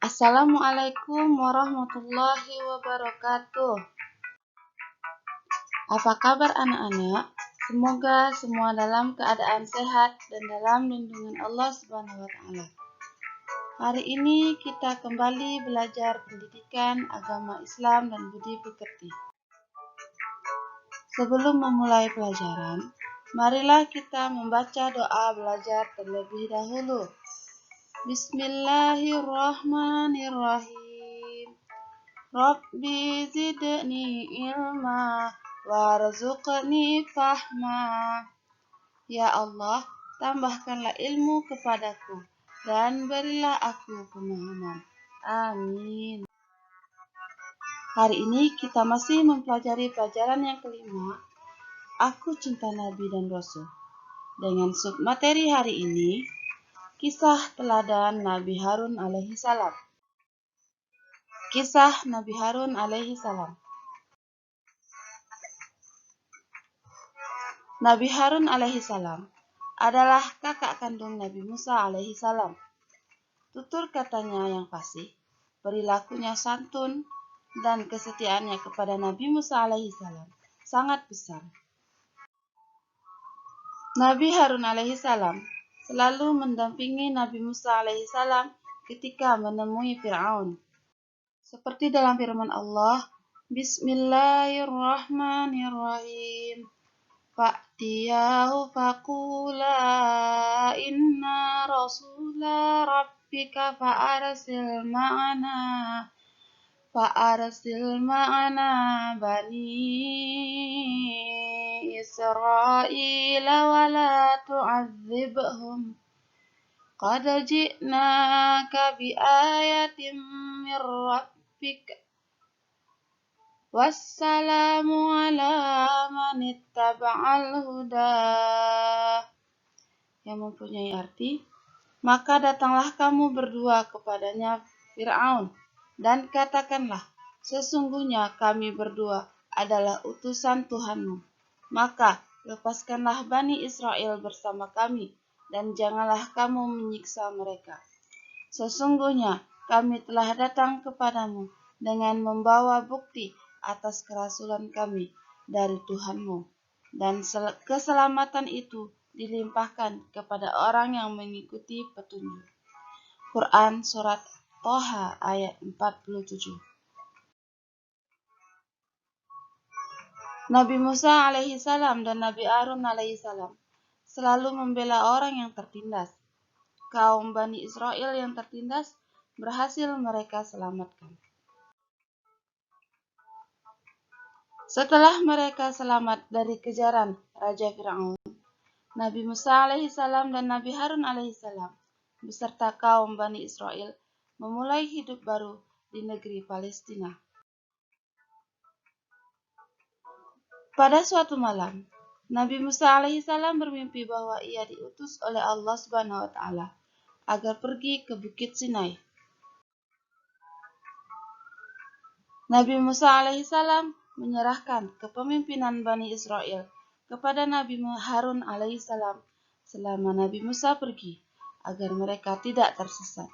Assalamualaikum warahmatullahi wabarakatuh. Apa kabar anak-anak? Semoga semua dalam keadaan sehat dan dalam lindungan Allah Subhanahu wa taala. Hari ini kita kembali belajar pendidikan agama Islam dan budi pekerti. Sebelum memulai pelajaran, marilah kita membaca doa belajar terlebih dahulu. Bismillahirrahmanirrahim. Rabbi zidni ilma warzuqni fahma. Ya Allah, tambahkanlah ilmu kepadaku dan berilah aku pemahaman. Amin. Hari ini kita masih mempelajari pelajaran yang kelima, Aku Cinta Nabi dan Rasul. Dengan submateri hari ini, kisah teladan Nabi Harun alaihi salam. Kisah Nabi Harun alaihi salam. Nabi Harun alaihi salam adalah kakak kandung Nabi Musa alaihi salam. Tutur katanya yang fasih, perilakunya santun, dan kesetiaannya kepada Nabi Musa alaihi salam sangat besar. Nabi Harun alaihi salam selalu mendampingi Nabi Musa alaihi salam ketika menemui Fir'aun. Seperti dalam firman Allah, Bismillahirrahmanirrahim. Fa'tiyahu faqula inna rasula rabbika fa'arsil ma'ana bani Israila wa la tu'adzibhum qad ji'naka biayatin mir rabbika wassalamu ala man ittaba'al huda. Yang mempunyai arti, maka datanglah kamu berdua kepadanya Fir'aun dan katakanlah, sesungguhnya kami berdua adalah utusan Tuhanmu. Maka lepaskanlah Bani Israel bersama kami dan janganlah kamu menyiksa mereka. Sesungguhnya kami telah datang kepadamu dengan membawa bukti atas kerasulan kami dari Tuhanmu, dan keselamatan itu dilimpahkan kepada orang yang mengikuti petunjuk. Quran Surat Toha ayat 47. Nabi Musa alaihi salam dan Nabi Harun alaihi salam selalu membela orang yang tertindas. Kaum Bani Israel yang tertindas berhasil mereka selamatkan. Setelah mereka selamat dari kejaran Raja Fir'aun, Nabi Musa alaihi salam dan Nabi Harun alaihi salam beserta kaum Bani Israel memulai hidup baru di negeri Palestina. Pada suatu malam, Nabi Musa alaihi salam bermimpi bahwa ia diutus oleh Allah Subhanahu wa taala agar pergi ke Bukit Sinai. Nabi Musa alaihi salam menyerahkan kepemimpinan Bani Israel kepada Nabi Harun alaihi salam selama Nabi Musa pergi agar mereka tidak tersesat.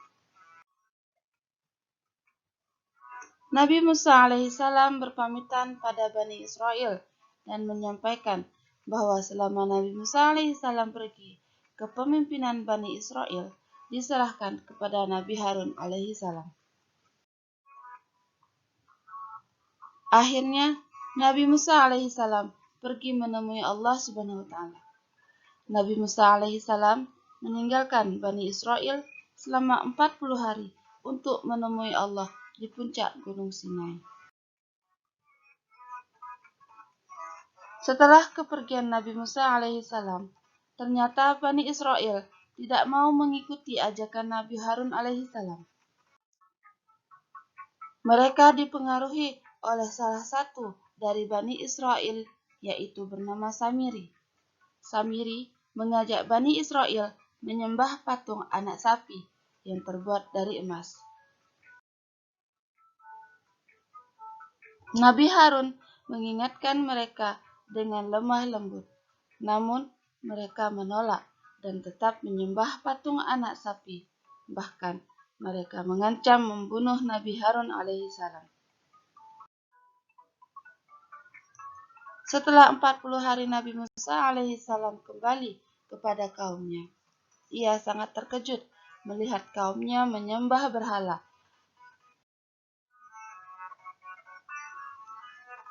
Nabi Musa alaihi salam berpamitan pada Bani Israel dan menyampaikan bahwa selama Nabi Musa alaihi salam pergi, kepemimpinan Bani Israel diserahkan kepada Nabi Harun alaihi salam. Akhirnya, Nabi Musa alaihi salam pergi menemui Allah Subhanahu wa taala. Nabi Musa alaihi salam meninggalkan Bani Israel selama 40 hari untuk menemui Allah di puncak Gunung Sinai. Setelah kepergian Nabi Musa alaihi salam, ternyata Bani Israel tidak mau mengikuti ajakan Nabi Harun alaihi salam. Mereka dipengaruhi oleh salah satu dari Bani Israel, yaitu bernama Samiri. Samiri mengajak Bani Israel menyembah patung anak sapi yang terbuat dari emas. Nabi Harun mengingatkan mereka dengan lemah lembut, namun mereka menolak dan tetap menyembah patung anak sapi. Bahkan Mereka mengancam membunuh Nabi Harun alaihissalam. Setelah 40 hari Nabi Musa alaihissalam kembali kepada kaumnya. Ia sangat terkejut melihat kaumnya menyembah berhala.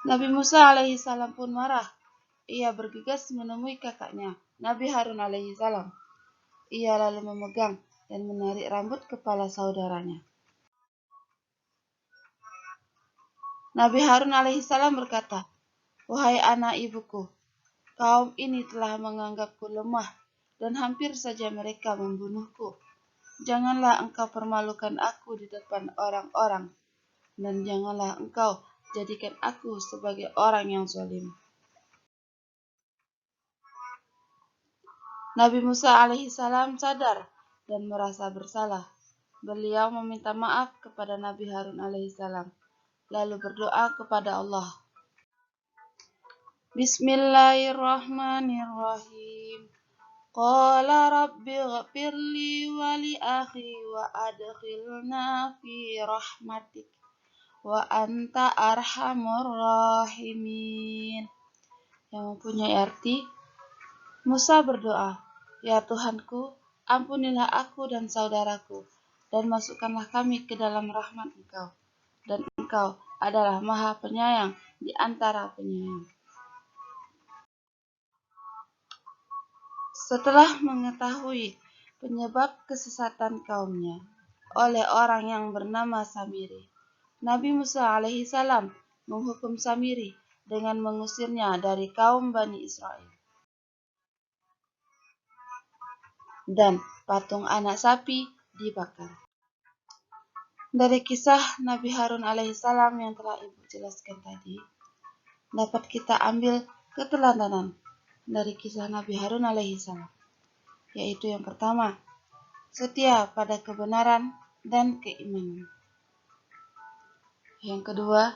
Nabi Musa alaihissalam pun marah. Ia bergegas menemui kakaknya, Nabi Harun alaihissalam. Ia lalu memegang dan menarik rambut kepala saudaranya. Nabi Harun alaihissalam berkata, "Wahai anak ibuku, kaum ini telah menganggapku lemah dan hampir saja mereka membunuhku. Janganlah engkau permalukan aku di depan orang-orang, dan janganlah engkau jadikan aku sebagai orang yang zalim." Nabi Musa alaihissalam sadar dan merasa bersalah. Beliau meminta maaf kepada Nabi Harun alaihissalam, lalu berdoa kepada Allah. Bismillahirrahmanirrahim. Qala rabbi ghfirli wa li akhi wa adkhilna fi rahmatik wa anta arhamur rahimin. Yang mempunyai arti, Musa berdoa, "Ya Tuhanku, ampunilah aku dan saudaraku, dan masukkanlah kami ke dalam rahmat Engkau, dan Engkau adalah Maha Penyayang di antara penyayang." Setelah mengetahui penyebab kesesatan kaumnya oleh orang yang bernama Samiri, Nabi Musa alaihissalam menghukum Samiri dengan mengusirnya dari kaum Bani Israel. Dan patung anak sapi dibakar. Dari kisah Nabi Harun alaihissalam yang telah Ibu jelaskan tadi, dapat kita ambil keteladanan dari kisah Nabi Harun alaihissalam, yaitu yang pertama, setia pada kebenaran dan keimanan. Yang kedua,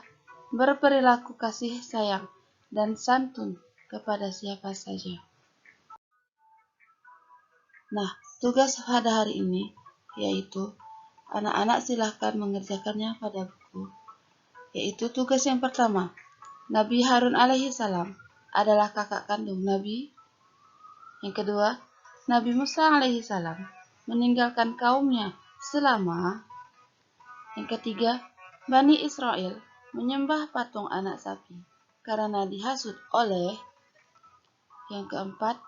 berperilaku kasih sayang dan santun kepada siapa saja. Nah, tugas pada hari ini yaitu anak-anak silahkan mengerjakannya pada buku. Yaitu tugas yang pertama, Nabi Harun alaihissalam adalah kakak kandung Nabi. Yang kedua, Nabi Musa alaihissalam meninggalkan kaumnya selama. Yang ketiga, Bani Israel menyembah patung anak sapi karena dihasut oleh. Yang keempat,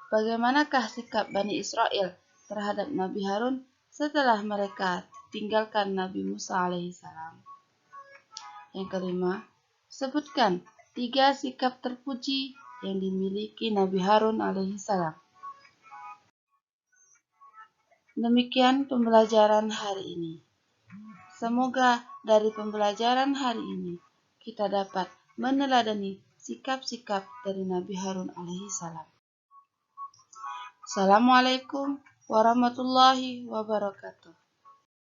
bagaimanakah sikap Bani Israel terhadap Nabi Harun setelah mereka tinggalkan Nabi Musa alaihissalam? Yang kelima, sebutkan 3 sikap terpuji yang dimiliki Nabi Harun alaihissalam. Demikian pembelajaran hari ini. Semoga dari pembelajaran hari ini kita dapat meneladani sikap-sikap dari Nabi Harun alaihissalam. Assalamualaikum warahmatullahi wabarakatuh.